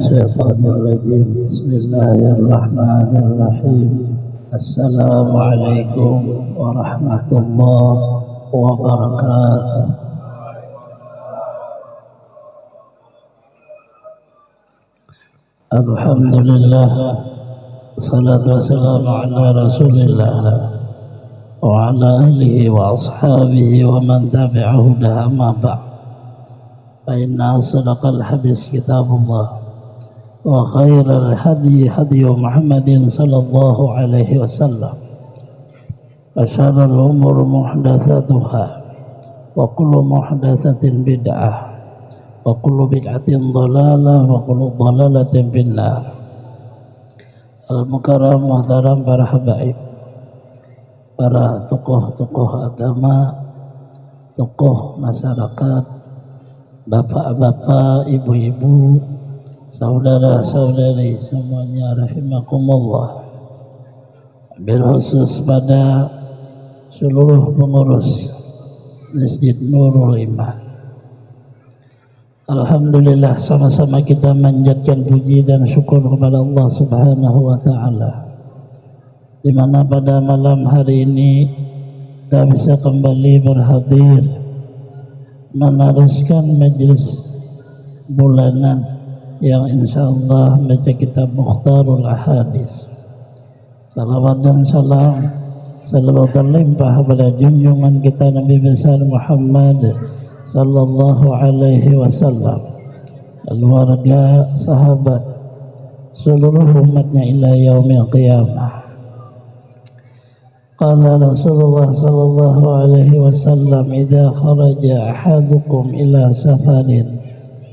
الشيطان الرجيم. بسم الله الرحمن الرحيم. السلام عليكم ورحمة الله وبركاته. الحمد لله، الصلاة والسلام على رسول الله وعلى آله وأصحابه ومن تبعه هداه. أما بعد، فإن أصدق الحديث كتاب الله، وخير الهدي هدي محمد صلى الله عليه وسلم، وشر الأمور محدثاتها، وكل محدثة بدعة، وكل بدعة ضلالة، وكل ضلالة في النار. Al-Mukarram muhtaram para habaib, para tokoh-tokoh agama, tokoh masyarakat, bapak-bapak, ibu-ibu, saudara-saudari semuanya rahimakumullah. Berkhusus pada seluruh pengurus Masjid Nurul Iman. Alhamdulillah, sama-sama kita manjatkan puji dan syukur kepada Allah Subhanahu wa Ta'ala, di mana pada malam hari ini kita bisa kembali berhadir meneruskan majelis bulanan yang insyaallah membaca kitab Mukhtarul Ahadis. Salawat dan salam selalu terlimpah pada junjungan kita Nabi besar Muhammad sallallahu alaihi wasallam, keluarga, sahabat, seluruh umatnya ila yaumil qiyamah. Qala Rasulullah sallallahu alaihi wasallam, idza kharaja ahadukum ila safarin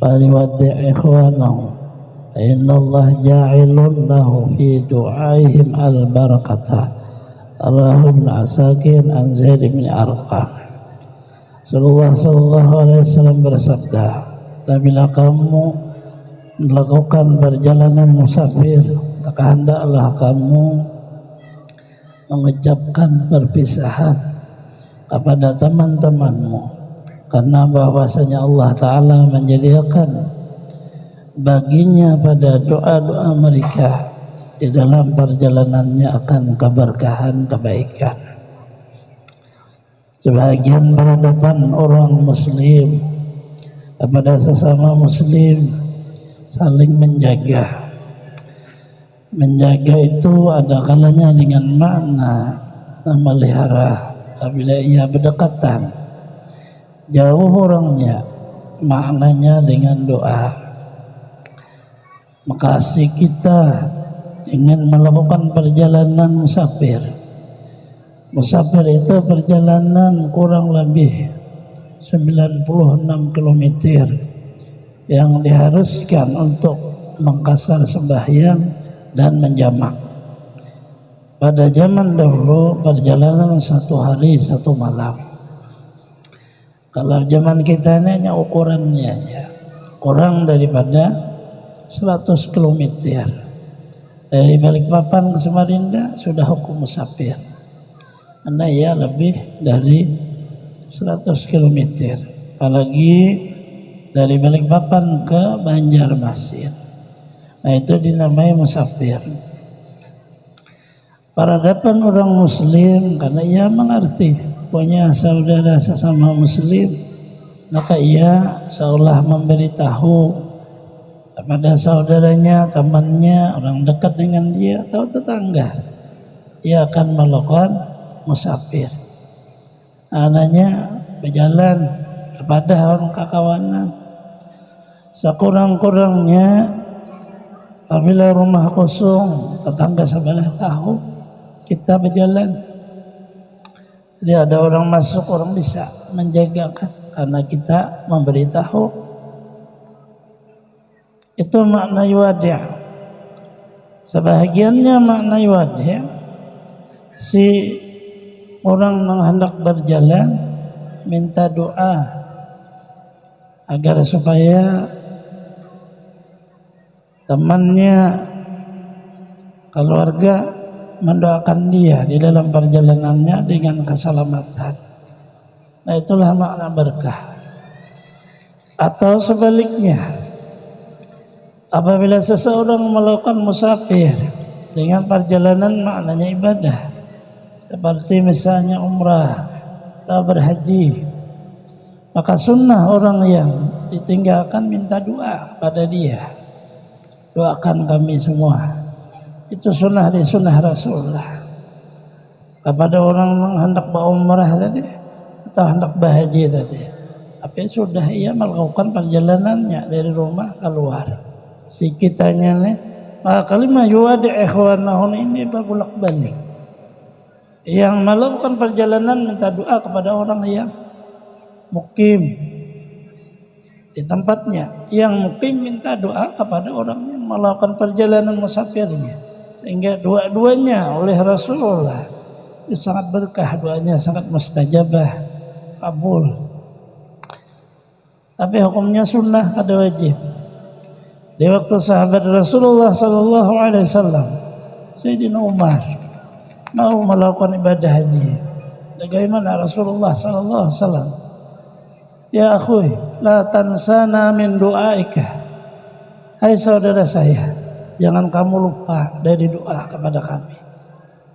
faliwaddi' ikhwanahu, inna Allah ja'ilun lahu fi du'aihim al-barakata. Rawahu Ibnu Asakir an Zaid bin Arqam. Rasulullah sallallahu alaihi wasallam bersabda, apabila kamu melakukan perjalanan musafir, maka hendaklah kamu mengucapkan perpisahan kepada teman-temanmu, karena bahwasanya Allah Ta'ala menyediakan baginya pada doa-doa mereka di dalam perjalanannya akan keberkahan, kebaikan. Sebagian berhadapan orang muslim kepada sesama muslim saling menjaga. Menjaga itu ada kalanya dengan makna memelihara, apabila ia berdekatan. Jauh orangnya, maknanya dengan doa. Makasih kita ingin melakukan perjalanan musafir. Musafir itu perjalanan kurang lebih 96 km yang diharuskan untuk mengqasar sembahyang dan menjamak. Pada zaman dahulu perjalanan 1 hari 1 malam. Kalau zaman kita ini hanya ukurannya kurang daripada 100 km. Dari Balikpapan ke Samarinda sudah hukum musafir, karena ya lebih dari 100 km. Apalagi dari Balikpapan ke Banjarmasin, nah itu dinamai musafir. Peradaban orang muslim, karena ia mengerti punya saudara sesama muslim, maka ia seolah memberitahu kepada saudaranya, temannya, orang dekat dengan dia atau tetangga, ia akan melakukan musafir. Anaknya berjalan kepada orang kakawanan. Sekurang-kurangnya apabila rumah kosong, tetangga sebelah tahu kita berjalan. Jadi ada orang masuk, orang bisa menjaga karena kita memberitahu. Itu makna wadi'. Sebahagiannya makna wadi', si orang yang hendak berjalan minta doa agar supaya temannya, keluarga mendoakan dia di dalam perjalanannya dengan keselamatan. Nah, itulah makna berkah. Atau sebaliknya, Apabila seseorang melakukan musafir dengan perjalanan maknanya ibadah, seperti misalnya umrah atau berhaji, maka sunnah orang yang ditinggalkan minta doa pada dia. Doakan kami semua. Itu sunnah di sunnah Rasulullah. Kepada orang yang hendak berumrah tadi atau hendak berhaji tadi, tapi sudah ia melakukan perjalanannya dari rumah keluar, si kitanya nih, maka kalimah yuwadi ikhwanahun ini berbulak balik. Yang melakukan perjalanan minta doa kepada orang yang mukim di tempatnya, yang mukim minta doa kepada orang yang melakukan perjalanan musafirnya, sehingga dua-duanya oleh Rasulullah itu sangat berkah, doanya sangat mustajabah, kabul. Tapi hukumnya sunnah, ada wajib. Di waktu sahabat Rasulullah sallallahu alaihi wasallam, Sayyidina Umar mau melakukan ibadah haji. Bagaimana Rasulullah sallallahu alaihi wasallam? Ya akhui, la tansana min du'aika. Hai saudara saya, jangan kamu lupa dari doa kepada kami.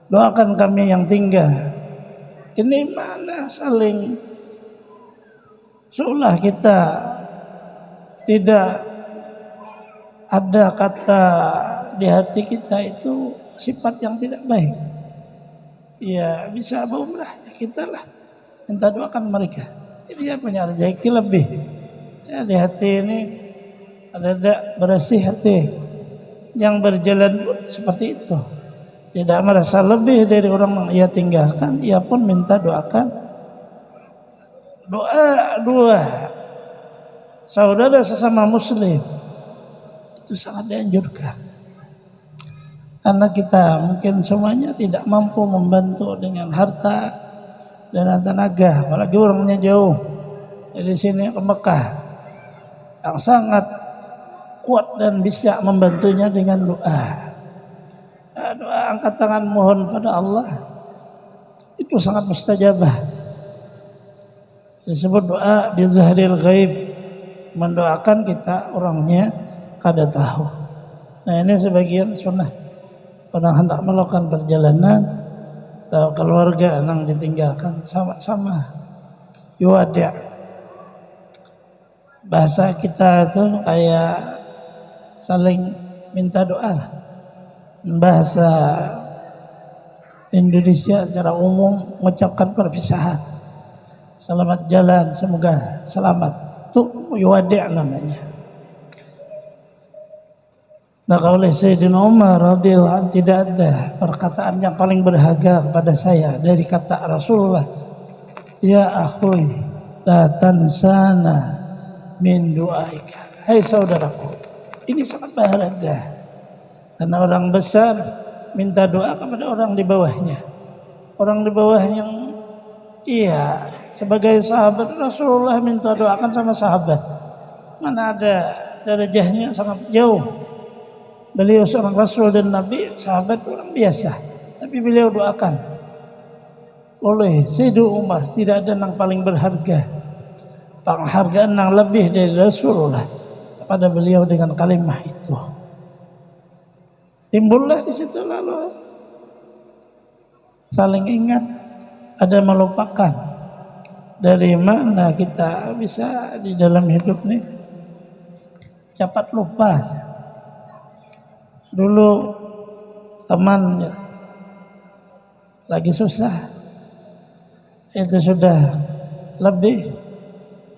Doakan kami yang tinggal. Ini mana saling seolah kita tidak ada kata di hati kita itu sifat yang tidak baik. Ya bisa berumrah, ya kita lah minta doakan mereka. Jadi dia punya rezeki lebih. Ya, di hati ini ada bersih hati yang berjalan seperti itu. Tidak merasa lebih dari orang yang ia tinggalkan, ia pun minta doakan. Doa saudara sesama muslim itu sangat dianjurkan. Karena kita mungkin semuanya tidak mampu membantu dengan harta dan tenaga, apalagi orangnya jauh dari sini ke Mekah, yang sangat kuat dan bisa membantunya dengan doa. Doa angkat tangan mohon pada Allah itu sangat mustajabah. Disebut doa bi zahril ghaib, mendoakan kita orangnya kada tahu. Nah ini sebagian sunnah orang hendak melakukan perjalanan atau keluarga yang ditinggalkan sama-sama yuwadi'. Bahasa kita itu kayak saling minta doa. Bahasa Indonesia secara umum mengucapkan perpisahan, selamat jalan, semoga selamat, itu yuwadi' namanya. Maka oleh Sayyidina Umar radhiyallahu anhu tidak ada perkataan yang paling berharga kepada saya dari kata Rasulullah, ya akhui la tansana min du'aika. Hai saudaraku, ini sangat berharga. Karena orang besar minta doa kepada orang di bawahnya. Orang di bawah yang sebagai sahabat Rasulullah minta doakan sama sahabat. Mana ada derajahnya sangat jauh. Beliau seorang Rasul dan Nabi, sahabat orang biasa. Tapi beliau doakan. Oleh Sayyidina Umar, tidak ada yang paling berharga. Penghargaan yang lebih dari Rasulullah kepada beliau dengan kalimat itu. Timbullah di situ lalu saling ingat, ada melupakan dari mana kita bisa di dalam hidup nih cepat lupa. Dulu teman lagi susah itu sudah lebih,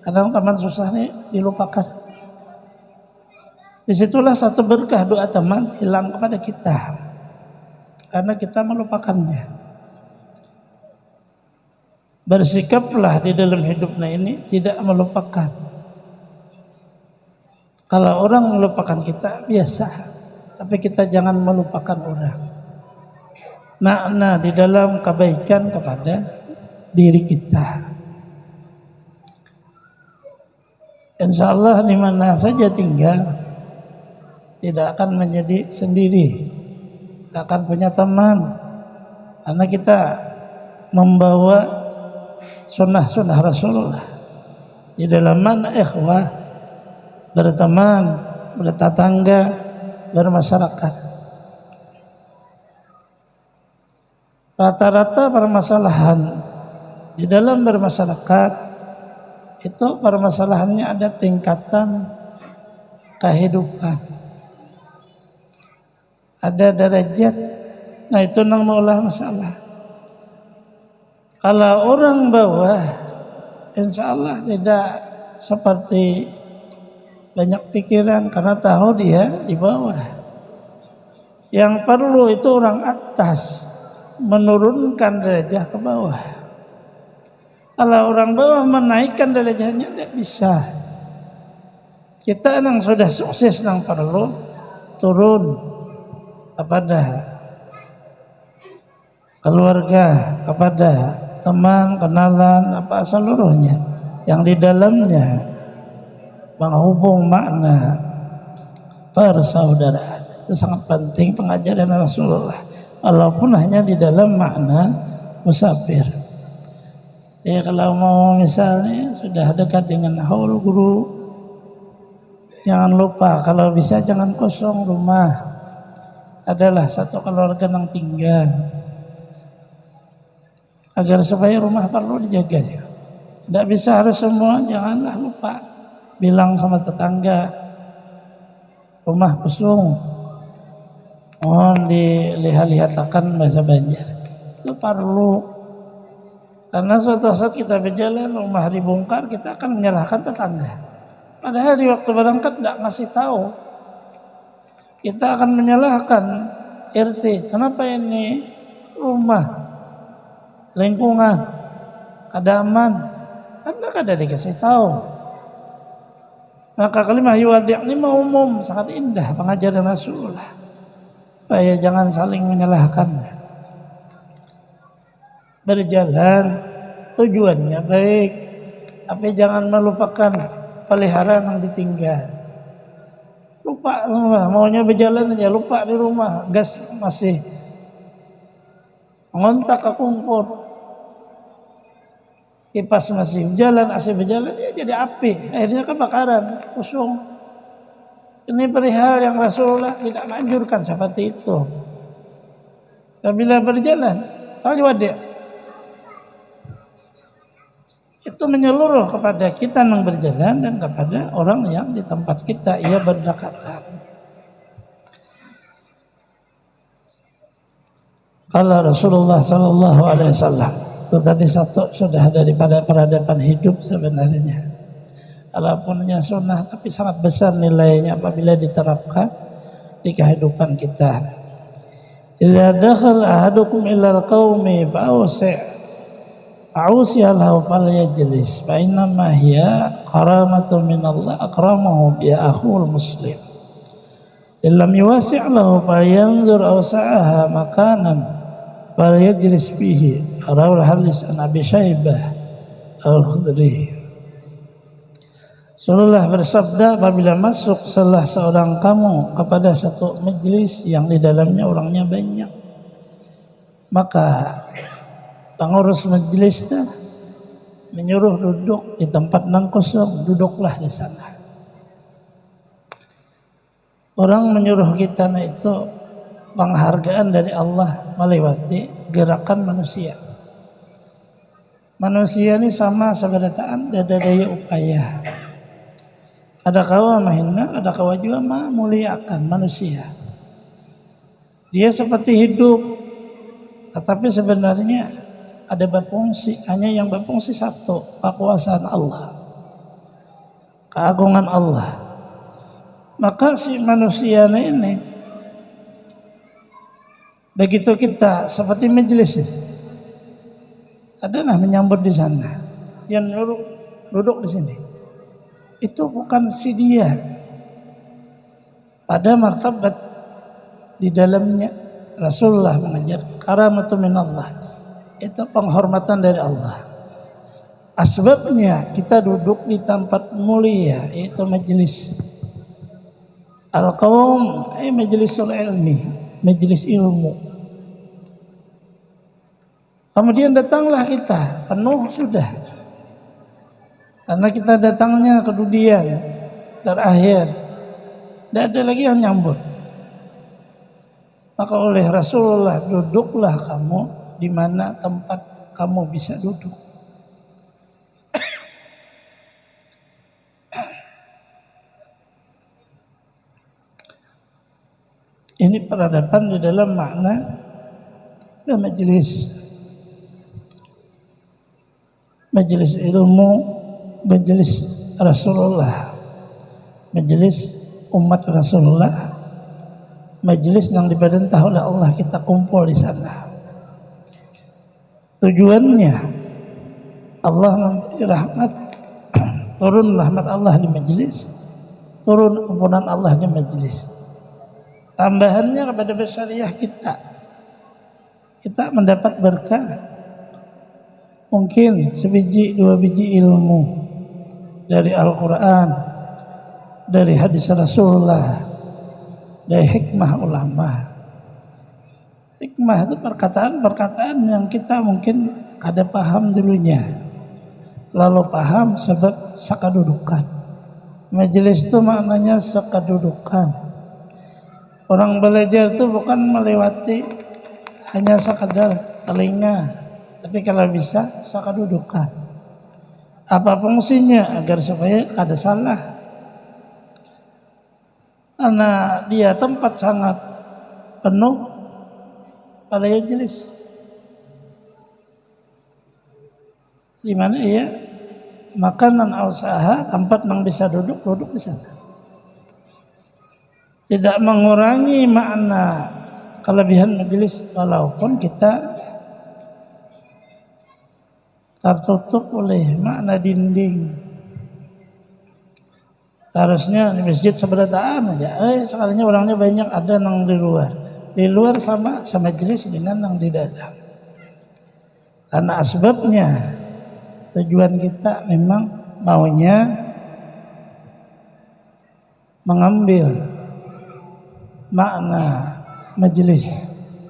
kadang teman susah nih dilupakan. Disitulah satu berkah doa teman hilang kepada kita karena kita melupakannya. Bersikaplah di dalam hidupnya ini tidak melupakan. Kalau orang melupakan kita biasa, tapi kita jangan melupakan orang. Makna di dalam kebaikan kepada diri kita. Insyaallah di mana saja tinggal tidak akan menjadi sendiri, tidak akan punya teman, karena kita membawa sunnah-sunnah Rasulullah di dalam mana ikhwah berteman bertetangga, bermasyarakat. Rata-rata permasalahan di dalam bermasyarakat itu permasalahannya ada tingkatan kehidupan, ada derajat. Nah itu namanya masalah. Kalau orang bawah, insya Allah tidak seperti banyak pikiran karena tahu dia di bawah. Yang perlu itu orang atas menurunkan derajat ke bawah. Kalau orang bawah menaikkan derajatnya tidak bisa. Kita yang sudah sukses yang perlu turun kepada keluarga, kepada teman, kenalan, apa seluruhnya yang di dalamnya menghubung makna persaudaraan. Itu sangat penting pengajaran Rasulullah, walaupun hanya di dalam makna musafir. Ya kalau mau misalnya sudah dekat dengan haul guru, jangan lupa kalau bisa jangan kosong rumah, adalah satu keluarga yang tinggal, agar supaya rumah perlu dijaga. Tidak bisa harus semua, janganlah lupa bilang sama tetangga, rumah kosong, mohon dilihat-lihatakan bahasa Banjar. Itu perlu, karena suatu saat kita berjalan rumah dibongkar, kita akan menyalahkan tetangga. Padahal di waktu berangkat tidak ngasih tahu, kita akan menyalahkan RT. Kenapa ini rumah, lingkungan, ada aman? Karena kada dikasih tahu. Maka kalimah yuwaddi' ini umum, sangat indah pengajaran Rasulullah. Supaya jangan saling menyalahkan. Berjalan tujuannya baik, tapi jangan melupakan peliharaan yang ditinggal. Lupa rumah, maunya berjalan aja, lupa di rumah, gas masih ngontak ke kompor, kipas masih jalan, AC berjalan, ya jadi api, akhirnya kebakaran, kosong. Ini perihal yang Rasulullah tidak menganjurkan seperti itu. Apabila berjalan, al-wadi' itu menyeluruh kepada kita yang berjalan dan kepada orang yang di tempat kita ia berdekatan. Kalau Rasulullah Sallallahu Alaihi Wasallam itu tadi satu sudah daripada peradaban hidup sebenarnya. Walaupun sunnah tapi sangat besar nilainya apabila diterapkan di kehidupan kita. Idza dakhala ahadukum ila al-qaumi fa'usiya lahu falyajlis fa inna ma hiya karamatun min Allah akramahu bi akhul muslim. Illam yuwasi' lahu falyanzur awsa'aha makanan falyajlis fihi. Rawal hadis an Abi Syaibah Al-Khudri. Rasulullah bersabda, apabila masuk salah seorang kamu kepada satu majlis yang di dalamnya orangnya banyak, maka pengurus majlisnya menyuruh duduk di tempat yang kosong, duduklah di sana. Orang menyuruh kita itu penghargaan dari Allah melewati gerakan manusia. Manusia ini sama seberataan, ada daya upaya. Ada kawa mahina, ada kawa juga memuliakan manusia. Dia seperti hidup, tetapi sebenarnya ada berfungsi, hanya yang berfungsi satu, kekuasaan Allah, keagungan Allah. Maka si manusia ini, begitu kita seperti majelis, adalah menyambut di sana, yang duduk di sini. Itu bukan si dia, pada martabat di dalamnya Rasulullah mengajar karamatu minallah, itu penghormatan dari Allah. Asbabnya kita duduk di tempat mulia, yaitu majelis al-qaum, majlisul ilmi, majelis ilmu. Kemudian datanglah kita, penuh sudah. Karena kita datangnya kemudian terakhir, Tidak ada lagi yang nyambut. Maka oleh Rasulullah, duduklah kamu di mana tempat kamu bisa duduk. Ini peradaban di dalam makna majelis ilmu, majelis Rasulullah, majelis umat Rasulullah, majelis yang diperintah oleh Allah, kita kumpul di sana. Tujuannya Allah memberi rahmat, turun rahmat Allah di majelis, turun ampunan Allah di majelis. Tambahannya kepada bersyariah kita mendapat berkah. Mungkin sebiji dua biji ilmu dari Al-Quran, dari hadis Rasulullah, dari hikmah ulama. Hikmah itu perkataan-perkataan yang kita mungkin ada paham dulunya, lalu paham sebab sakadudukan. Majelis itu maknanya sakadudukan. Orang belajar itu bukan melewati hanya sekadar telinga, tapi kalau bisa sakadudukan. Apa fungsinya? Agar supaya kada salah. Karena dia tempat sangat penuh pada majelis. Di mana ia makanan usaha, tempat yang bisa duduk di sana. Tidak mengurangi makna kelebihan majelis, walaupun kita tertutup oleh makna dinding. Seharusnya di masjid seberataan aja. Sekalinya orangnya banyak, ada yang di luar. Di luar sama majelis dengan yang di dalam. Karena asbabnya tujuan kita memang maunya mengambil makna majelis,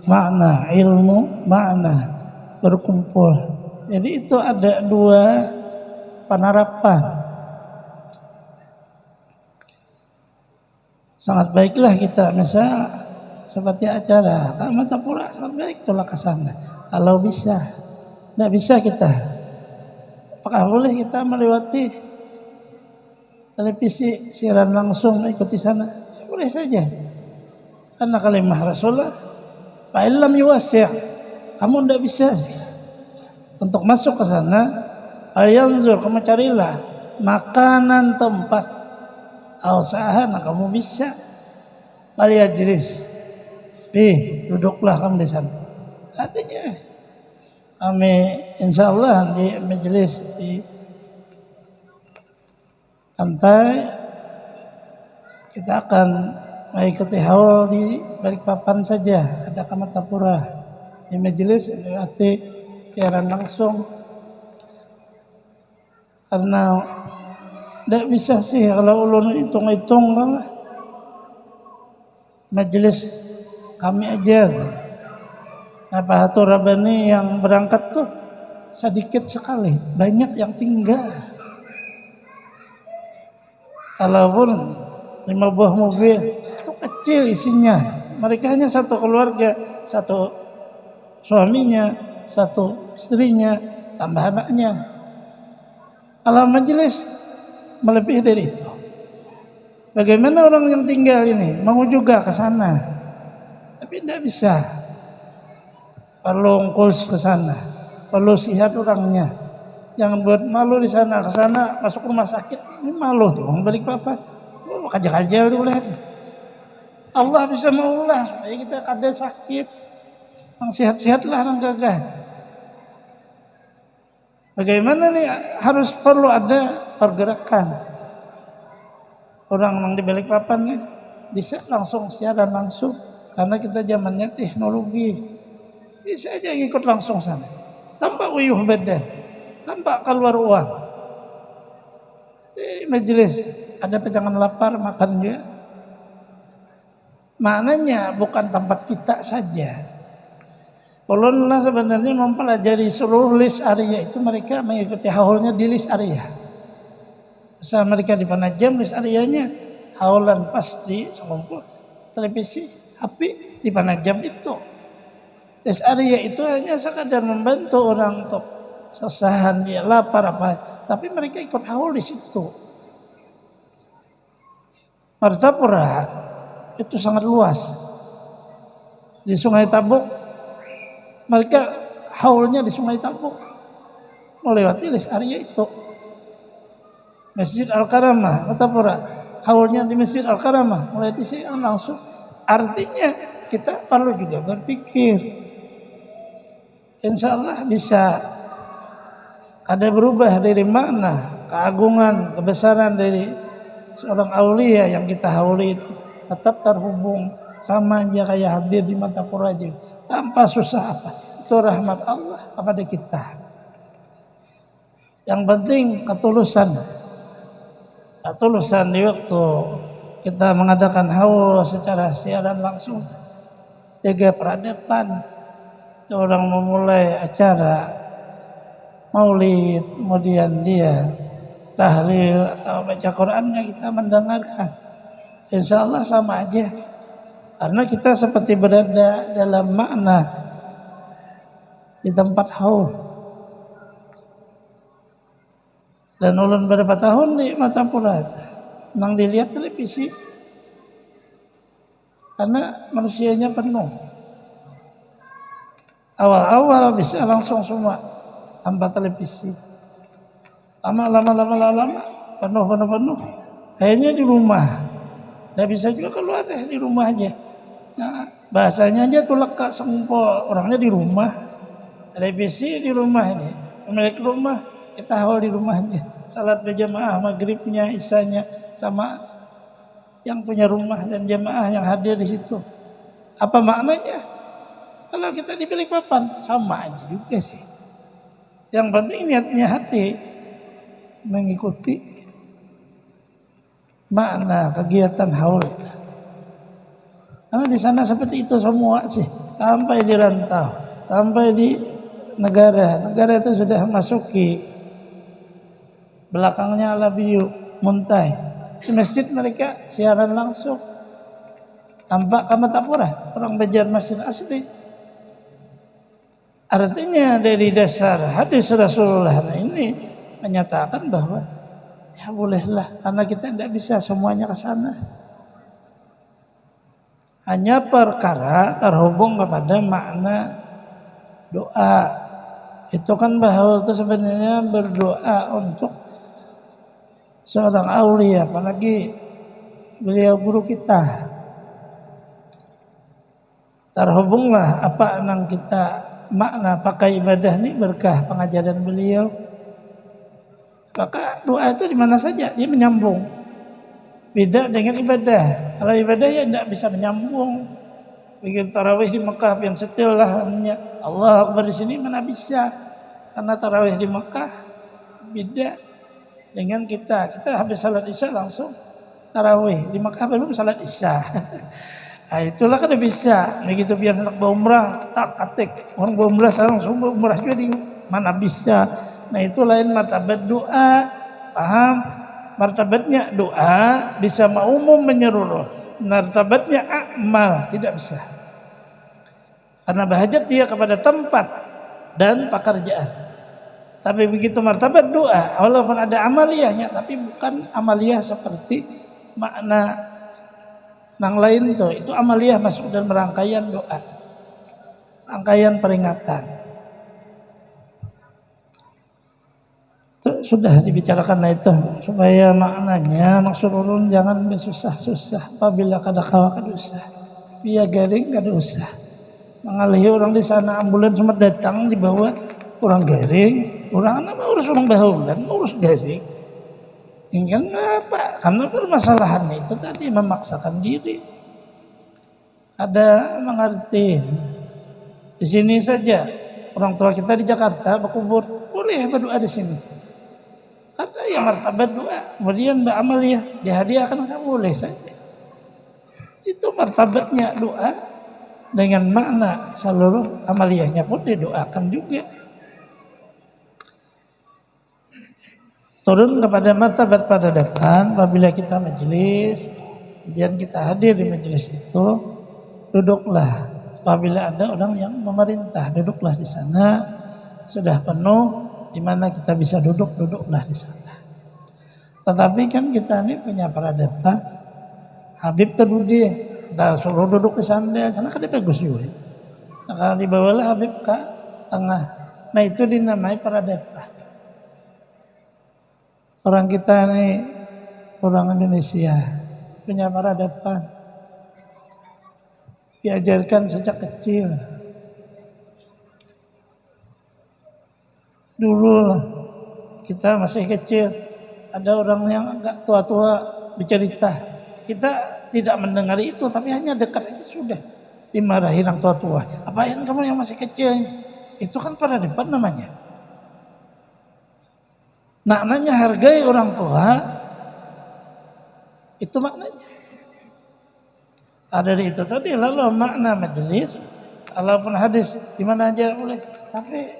makna ilmu, makna berkumpul. Jadi itu ada dua penerapan. Sangat baiklah kita misal seperti acara mata pura, sangat baik tolak ke sana. Kalau bisa, tidak bisa kita. Apakah boleh kita melewati televisi siaran langsung ikuti sana? Ya, boleh saja. Karena kalimah Rasulullah, fa'illam yuwassi', kamu tidak bisa untuk masuk ke sana. Al-yanzur, kamu carilah makanan tempat usaha, nah kamu bisa. Al-yajlis, duduklah kamu di sana. Artinya kami insyaallah di majelis di pantai kita akan mengikuti haul di Balikpapan saja, ada Kamatapura. Di majelis lewati siaran langsung. Karena tidak bisa sih kalau ulun hitung-hitung lah. Majelis kami aja. Nah, Pak Hatur Rabbani yang berangkat tuh sedikit sekali, banyak yang tinggal. Kalaupun 5 buah mobil itu kecil isinya, mereka hanya satu keluarga, satu suaminya, satu istrinya, tambah anaknya. Kalau majelis melebihi dari itu. Bagaimana orang yang tinggal ini mau juga ke sana, tapi tidak bisa. Perlu ongkos ke sana, perlu sihat orangnya. Jangan buat malu di sana, ke sana masuk rumah sakit, ini malu tuh, balik apa? Kaja-kaja boleh. Allah bisa mengulah supaya kita kada sakit. Yang sehat-sehatlah yang gagah. Bagaimana nih harus perlu ada pergerakan. Orang yang di Balikpapan nih bisa langsung siaran langsung karena kita zamannya teknologi. Bisa aja ikut langsung sana. Tanpa uyuh badan, tanpa keluar uang. Di majelis ada jangan lapar makan juga. Maknanya bukan tempat kita saja. Ulunlah sebenarnya mempelajari seluruh list area itu, mereka mengikuti haulnya di list area. Misal mereka di Penajam list areanya haulan pasti ngumpul televisi, HP di mana jam itu. Rest area itu hanya sekadar membantu orang untuk sesahan dia lapar apa, tapi mereka ikut haul di situ. Martapura itu sangat luas. Di Sungai Tabuk mereka haulnya di Sungai Tabuk melewati rest area itu. Masjid Al-Karamah Martapura haulnya di Masjid Al-Karamah melewati sini langsung. Artinya kita perlu juga berpikir, insya Allah bisa ada berubah dari makna keagungan kebesaran dari seorang aulia yang kita hauli itu tetap terhubung sama aja kayak hadir di Martapura aja tanpa susah apa. Itu rahmat Allah kepada kita. Yang penting ketulusan di waktu kita mengadakan haul secara siaran langsung, jaga peradaban. Orang memulai acara maulid, kemudian dia tahlil atau baca Qurannya kita mendengarkan, insya Allah sama aja, karena kita seperti berada dalam makna di tempat haul. Dan ulun beberapa tahun di Martapura memang dilihat televisi karena manusianya penuh. Awal-awal bisa langsung semua tanpa televisi. Lama penuh. Akhirnya di rumah. Nggak bisa juga keluar deh, di rumah aja. Nah, bahasanya aja tuh lekat sempol. Orangnya di rumah. Televisi di rumah ini. Pemilik rumah, kita haul di rumah aja. Salat berjamaah, maghribnya, isyanya sama yang punya rumah dan jamaah yang hadir di situ. Apa maknanya? Kalau kita dipilih papan, sama aja juga sih. Yang penting niatnya hati mengikuti makna kegiatan haul. Karena di sana seperti itu semua sih, sampai di rantau, sampai di negara itu sudah masuki belakangnya Alabiyu Muntai. Di masjid mereka siaran langsung tampak ke Martapura, orang Banjarmasin asli. Artinya dari dasar hadis Rasulullah ini menyatakan bahwa ya bolehlah, karena kita tidak bisa semuanya ke sana. Hanya perkara terhubung kepada makna doa. Itu kan bahwa itu sebenarnya berdoa untuk seorang aulia, apalagi beliau guru kita. Terhubunglah apa yang kita makna pakai ibadah ini berkah pengajaran beliau. Maka doa itu di mana saja dia menyambung. Beda dengan ibadah. Kalau ibadah ya tidak bisa menyambung. Begitu tarawih di Mekah yang setelah Allah Akbar di sini mana bisa? Karena tarawih di Mekah beda dengan kita. Kita habis salat Isya langsung tarawih. Di Mekah belum salat Isya. Nah, itulah kan bisa. Begitu biar nak berumrah tak katik. Orang berumrah langsung berumrah juga di mana bisa. Nah, itu lain martabat doa. Paham? Martabatnya doa bisa ma'umum menyeluruh. Martabatnya amal tidak bisa. Karena berhajat dia kepada tempat dan pekerjaan. Tapi begitu martabat doa, walaupun ada amaliyahnya, tapi bukan amaliyah seperti makna yang lain itu amaliyah masuk dalam rangkaian doa, rangkaian peringatan. Sudah dibicarakan itu supaya maknanya maksud ulun jangan bersusah-susah. Apabila kada kawa kada usah, via garing kada usah. Mengalihi orang di sana ambulan sempat datang dibawa orang garing, orang anak urus orang bahulan, urus garing. Ingin apa? Karena permasalahan itu tadi memaksakan diri. Ada mengerti. Di sini saja orang tua kita di Jakarta berkubur, boleh berdoa di sini. Karena yang martabat doa, kemudian beramaliyah dihadiahkan saya boleh saja. Itu martabatnya doa dengan makna seluruh amaliyahnya pun didoakan juga. Turun kepada martabat pada depan apabila kita majelis kemudian kita hadir di majelis itu, duduklah. Apabila ada orang yang memerintah, duduklah di sana. Sudah penuh, di mana kita bisa duduk, duduklah di sana. Tetapi kan kita ini punya peradaban. Habib terdudi, kita suruh duduk di sana kan dia bagus juga. Nah, kalau dibawalah Habib ke tengah. Nah itu dinamai peradaban. Orang kita ini, orang Indonesia, punya peradaban. Diajarkan sejak kecil. Dulu kita masih kecil, ada orang yang agak tua-tua bercerita. Kita tidak mendengar itu, tapi hanya dekat itu sudah dimarahi orang tua-tua. Apain kamu yang masih kecil? Itu kan peradaban namanya. Maknanya hargai orang tua, itu maknanya. Ada di itu tadi. Lalu makna majelis, kalaupun hadis di mana aja boleh, tapi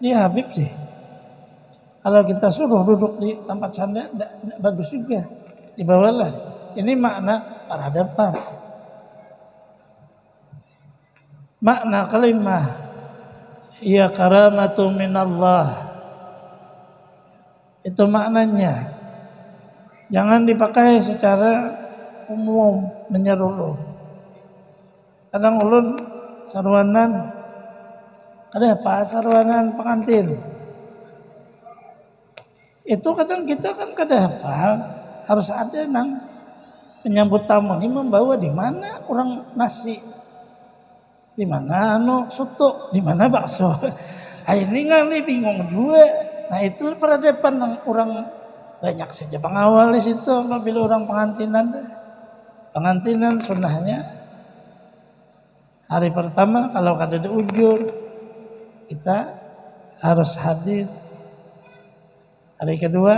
dia Habib sih. Kalau kita suruh duduk di tempat sanda, tidak bagus juga. Dibawalah. Ini makna peradaban. Makna kalimah, ya karamatu minallah. Itu maknanya. Jangan dipakai secara umum, menyeluruh. Kadang ulun sarwanan, ada apa sarwanan pengantin. Itu kadang kita kan kada apa, harus ada nang penyambut tamu ini membawa di mana kurang nasi, di mana soto, di mana bakso. Ini ngali bingung juga. Nah itu peradaban yang kurang banyak saja pengawal di situ apabila orang pengantinan. Pengantinan sunnahnya hari pertama kalau kada ada ujur kita harus hadir. Hari kedua,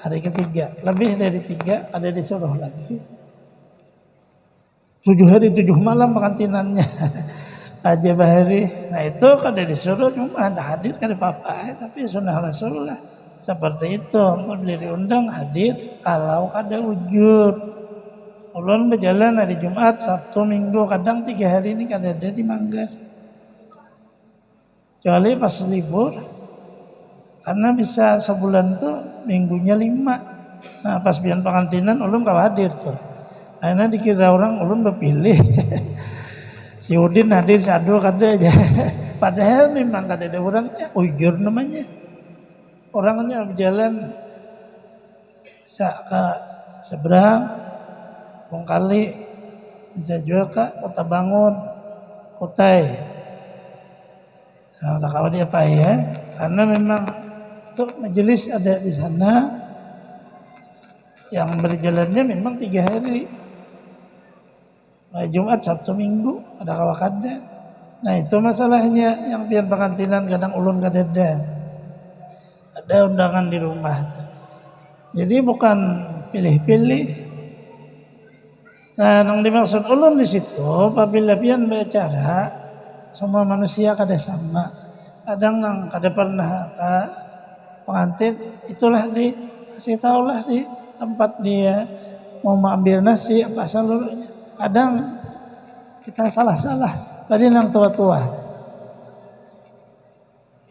hari ketiga, lebih dari 3 ada disuruh lagi. 7 hari 7 malam pengantinannya aja bahari. Nah itu kada disuruh cuma ada hadir kada apa-apa, tapi sunnah Rasulullah seperti itu. Bila diundang hadir kalau kada ujur. Ulun berjalan hari Jumat, Sabtu, Minggu, kadang 3 hari ini kada ada di Manggar. Kecuali pas libur, karena bisa sebulan tuh minggunya 5. Nah pas bian pengantinan ulun kau hadir tuh. Akhirnya dikira orang ulun berpilih. Si Udin hadir, si Ado kada aja. Padahal memang kada ada orangnya, ujur namanya. Orangnya berjalan ke seberang. Kali bisa juga ke Kota Bangun, Kutai. Nah, kalau dia apa ya? Karena memang untuk majelis ada di sana yang berjalannya memang 3 hari. Jumat, Sabtu, Minggu ada kawakada. Nah itu masalahnya yang biar pengantinan kadang ulun kadada. Ada undangan di rumah. Jadi bukan pilih-pilih. Nah, yang dimaksud ulun di situ, apabila pian berbicara, semua manusia kada sama. Kadang nang kada pernah pengantin, itulah kasih tahulah di tempat dia mau mengambil nasi apa seluruhnya. Kadang kita salah-salah. Tadi nang tua-tua.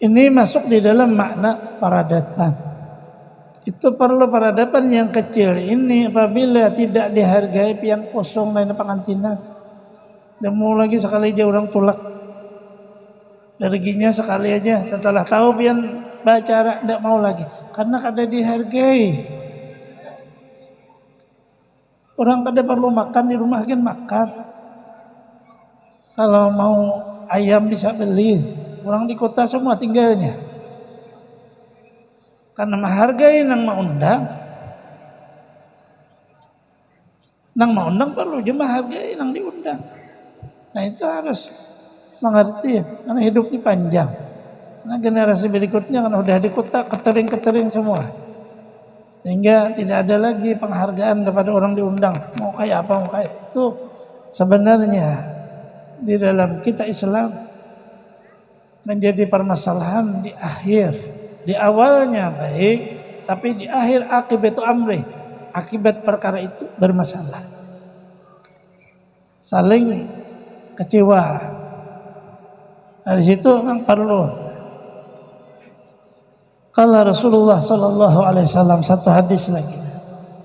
Ini masuk di dalam makna peradaban. Itu perlu peradaban yang kecil ini apabila tidak dihargai pian kosong lain pengantinan. Dan mau lagi sekali aja orang tulak. Rezekinya sekali aja setelah tahu pian bacara tidak mau lagi karena kada dihargai. Orang kada perlu makan di rumah kan makan. Kalau mau ayam bisa beli. Orang di kota semua tinggalnya. Karena menghargai nang maundang. Nang maundang perlu je menghargai nang diundang. Nah itu harus mengerti karena hidup ini panjang. Nah generasi berikutnya kan udah di kota ketering-ketering semua. Sehingga tidak ada lagi penghargaan kepada orang diundang. Mau kayak apa mau kayak itu sebenarnya di dalam kita Islam menjadi permasalahan di akhir. Di awalnya baik, tapi di akhir akibat amri, akibat perkara itu bermasalah. saling kecewa. Dari situ yang perlu. Kalau Rasulullah sallallahu alaihi wasallam satu hadis lagi.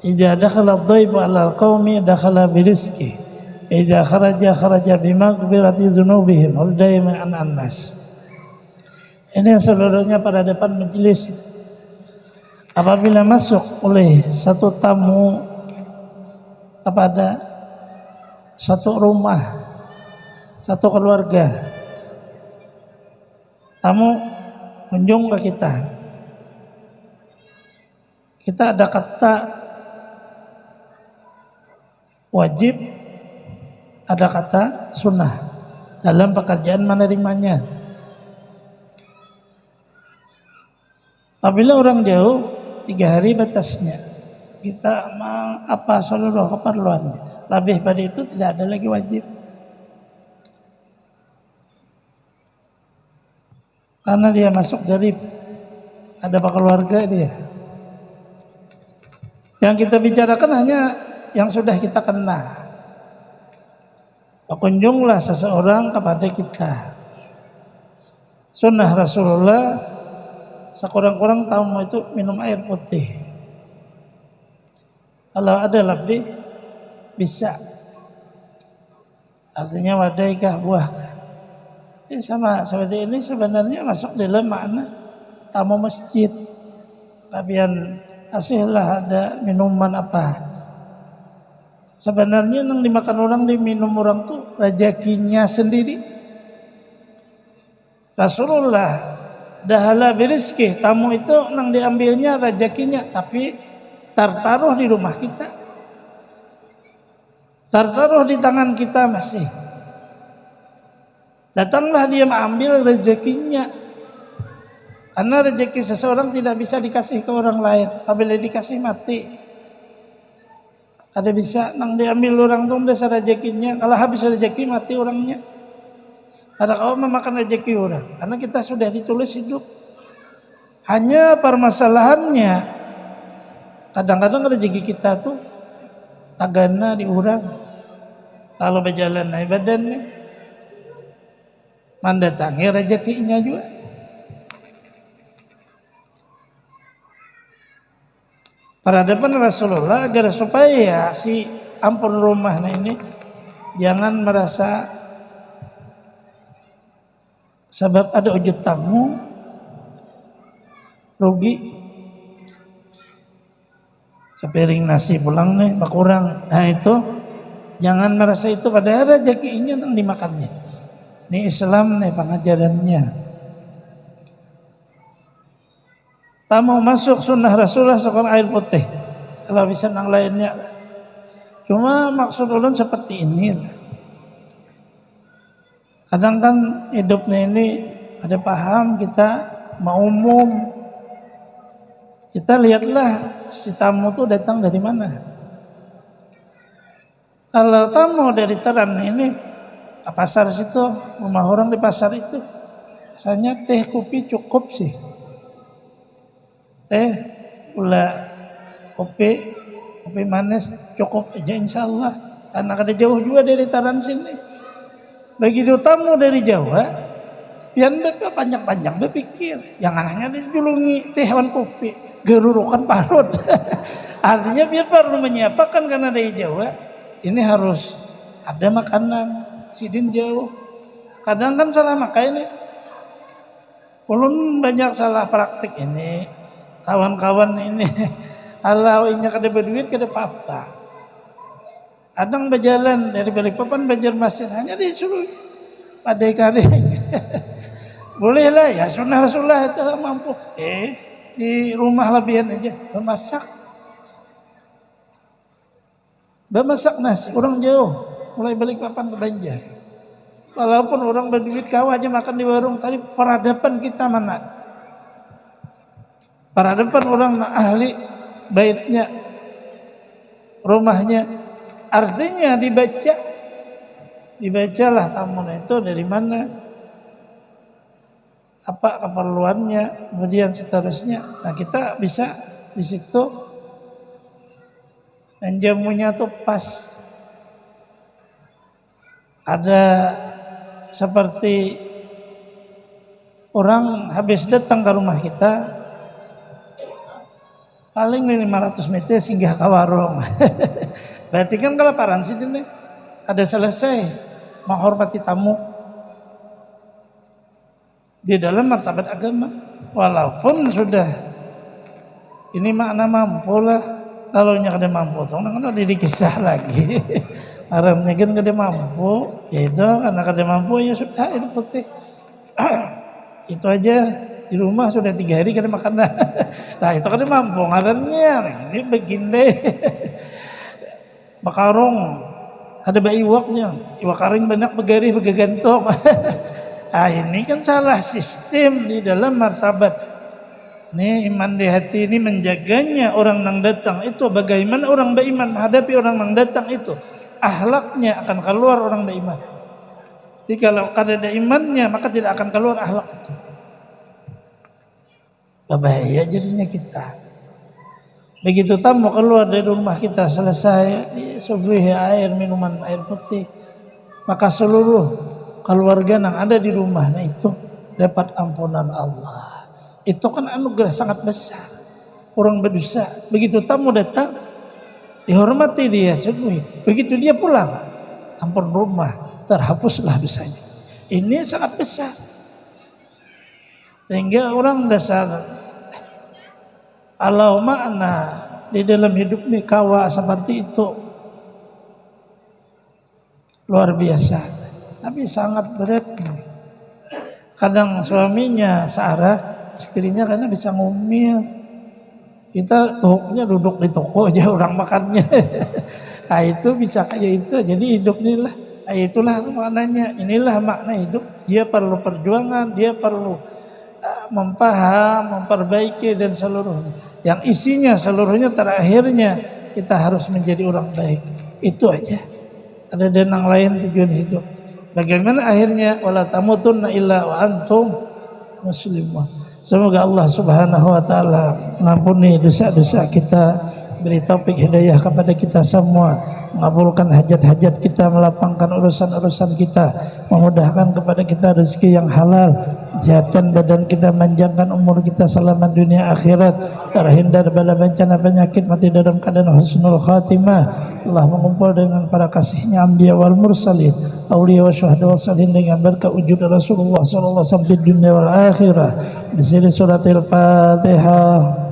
Idza dakhala ad-dhaifu 'ala al-qaumi dakhala bi rizqi. Idza kharaja bimaghfirati dzunubihim wal daiman an annas. Ini yang seluruhnya pada depan majelis. Apabila masuk oleh satu tamu kepada satu rumah, satu keluarga, tamu kunjung ke kita ada kata wajib, ada kata sunnah dalam pekerjaan menerimanya. Apabila orang jauh 3 hari batasnya, kita apa seluruh keperluannya. Lebih pada itu tidak ada lagi wajib. Karena dia masuk dari ada keluarga dia. Yang kita bicarakan hanya yang sudah kita kenal. Berkunjunglah seseorang kepada kita. Sunnah Rasulullah sekurang-kurang tamu itu minum air putih. Kalau ada lebih bisa. Artinya wadaikah buah. Sama seperti ini sebenarnya masuk dalam makna tamu masjid. Tabian asihlah ada minuman apa. Sebenarnya yang dimakan orang, diminum orang tuh rezekinya sendiri. Rasulullah dahala birizki, tamu itu nang diambilnya rezekinya, tapi tertaruh di rumah kita, tertaruh di tangan kita masih. Datanglah dia mengambil rezekinya, karena rezeki seseorang tidak bisa dikasih ke orang lain. Apabila dikasih mati, ada bisa nang diambil orang tuh dasar rezekinya. Kalau habis rezeki mati orangnya. Ada kau memakan rezeki orang, karena kita sudah ditulis hidup. Hanya permasalahannya, kadang-kadang rezeki kita tuh tagana di orang. Kalau berjalan naik badannya, mendatangi rezekinya juga. Peradaban Rasulullah agar supaya si ampun rumah ini jangan merasa sebab ada ujud tamu rugi sepiring nasi pulang nih berkurang. Nah itu jangan merasa itu pada rezekinya yang dimakannya. Ini Islam nih pengajarannya. Tamu masuk sunnah Rasulullah sekarang air putih. Kalau bisa yang lainnya. Cuma maksud ulun seperti ini. Kadang kan hidupnya ini ada paham kita mau umum. Kita lihatlah si tamu itu datang dari mana. Kalau tamu dari Teran ini ke pasar situ, rumah orang di pasar itu, rasanya teh kopi cukup sih. Teh, gula, kopi manis cukup aja insya Allah. Karena ada jauh juga dari Teran sini. Begitu tamu dari Jawa, pian bepek panjang-panjang berpikir, jangan hanya dijulungi teh hewan kopi, gerurukan parut. Artinya dia perlu menyiapkan karena dari Jawa, ini harus ada makanan, sidin jauh. Kadang kan salah makan ini, ulun banyak salah praktik ini, kawan-kawan ini, kalau inya kada berduit kada apa-apa. Kadang berjalan dari Balikpapan Banjarmasin hanya disuruh padai karing. Bolehlah ya sunnah Rasulullah itu mampu. Di rumah lebihan aja bermasak nasi. Orang jauh mulai Balikpapan ke Banjar. Walaupun orang berduit kau aja makan di warung. Tadi peradaban kita mana? Peradaban orang ahli baitnya, rumahnya. Artinya dibacalah tamu itu dari mana, apa keperluannya, kemudian seterusnya. Nah kita bisa di situ dan jamunya tuh pas. Ada seperti orang habis datang ke rumah kita, paling 500 meter singgah ke warung. Berarti kan kelaparan sih ini. Ada selesai menghormati tamu di dalam martabat agama. Walaupun sudah ini makna mampu lah. Kalau nya kada mampu, kan ada dikisah lagi. Haramnya kan kada mampu, yaitu karena kada mampu ya sudah itu putih. Itu aja di rumah sudah 3 hari kada makan. Nah itu kada mampu ngarannya. Ini begini. Bakarong ada bayi iwaknya, iwak kering banyak begarih begagantung. Nah ini kan salah sistem di dalam martabat. Ini iman di hati ini menjaganya orang yang datang itu. Bagaimana orang beriman menghadapi orang yang datang itu, akhlaknya akan keluar orang beriman. Jadi kalau kada ada imannya maka tidak akan keluar akhlak itu. Bahaya jadinya kita. Begitu tamu keluar dari rumah kita selesai disuguhi air, minuman air putih, maka seluruh keluarga yang ada di rumah itu dapat ampunan Allah. Itu kan anugerah sangat besar. Orang berdosa, begitu tamu datang dihormati dia, suguhi. Begitu dia pulang, ampun rumah, terhapuslah dosanya. Ini sangat besar. Sehingga orang dasar kalau makna di dalam hidup ini kawa seperti itu luar biasa, tapi sangat berat. Kadang suaminya searah, istrinya karena bisa ngomel. Kita tuhuknya duduk di toko aja orang makannya. Nah itu bisa kayak itu. Jadi hidup inilah, itulah maknanya. Inilah makna hidup. Dia perlu perjuangan, dia perlu mempaham, memperbaiki dan seluruhnya. Yang isinya seluruhnya terakhirnya kita harus menjadi orang baik. Itu aja. Ada denang lain tujuan hidup. Bagaimana akhirnya? Wala tamutunna illa wa antum muslimun. Semoga Allah Subhanahu wa taala mengampuni dosa-dosa kita, beri taufik hidayah kepada kita semua, mengabulkan hajat-hajat kita, melapangkan urusan-urusan kita, memudahkan kepada kita rezeki yang halal, sehatkan badan kita, panjangkan umur kita selama dunia akhirat, terhindar bala bencana penyakit, mati dalam keadaan husnul khatimah. Allah mengumpul dengan para kasihnya anbiya wal mursalin, auliya wa syuhada wa salihin dengan berkah wujud Rasulullah sallallahu alaihi wasallam di dunia wal akhirah. Di sini suratil Fatihah.